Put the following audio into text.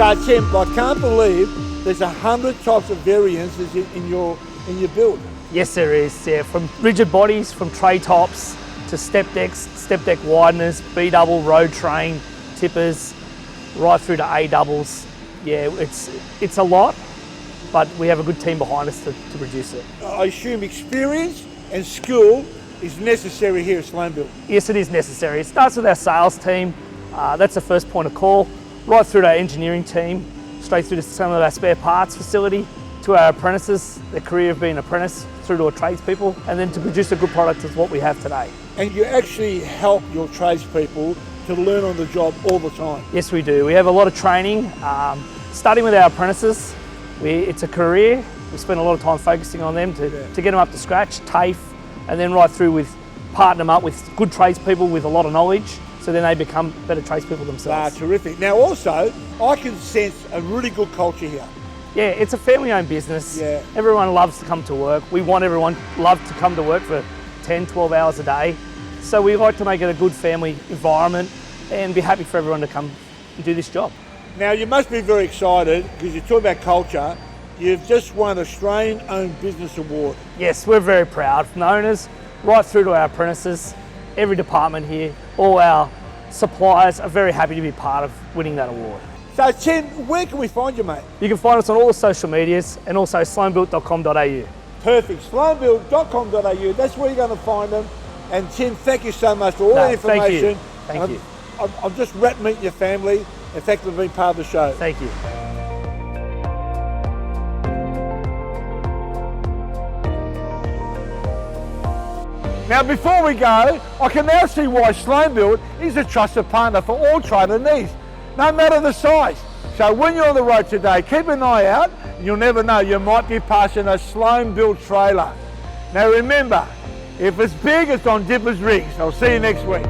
So Tim, I can't believe there's 100 types of variances in your build. Yes, there is. Yeah, from rigid bodies, from tray tops to step decks, step deck wideners, B double, road train, tippers, right through to A doubles. Yeah, it's a lot, but we have a good team behind us to produce it. I assume experience and skill is necessary here at Sloanebuilt. Yes, it is necessary. It starts with our sales team. That's the first point of call. Right through to our engineering team, straight through to some of our spare parts facility, to our apprentices, their career of being an apprentice, through to our tradespeople, and then to produce a good product is what we have today. And you actually help your tradespeople to learn on the job all the time. Yes, we do. We have a lot of training, starting with our apprentices. It's a career. We spend a lot of time focusing on them to get them up to scratch, TAFE, and then right through with partner them up with good tradespeople with a lot of knowledge, so then they become better tradespeople themselves. Terrific. Now also, I can sense a really good culture here. Yeah, it's a family-owned business. Yeah. Everyone loves to come to work. We want everyone love to come to work for 10, 12 hours a day. So we like to make it a good family environment and be happy for everyone to come and do this job. Now you must be very excited because you talk about culture. You've just won Australian Owned Business Award. Yes, we're very proud. From the owners, right through to our apprentices, every department here, all our suppliers are very happy to be part of winning that award. So Tim, where can we find you, mate? You can find us on all the social medias and also sloanebuilt.com.au. Perfect, sloanebuilt.com.au, that's where you're going to find them. And Tim, thank you so much for all that information. Thank you. I'm just wrapped meeting your family. In fact, I've been part of the show. Thank you. Now before we go, I can now see why Sloanebuilt is a trusted partner for all trader needs, no matter the size. So when you're on the road today, keep an eye out, and you'll never know, you might be passing a Sloanebuilt trailer. Now remember, if it's big, it's on Dipper's Rigs. I'll see you next week.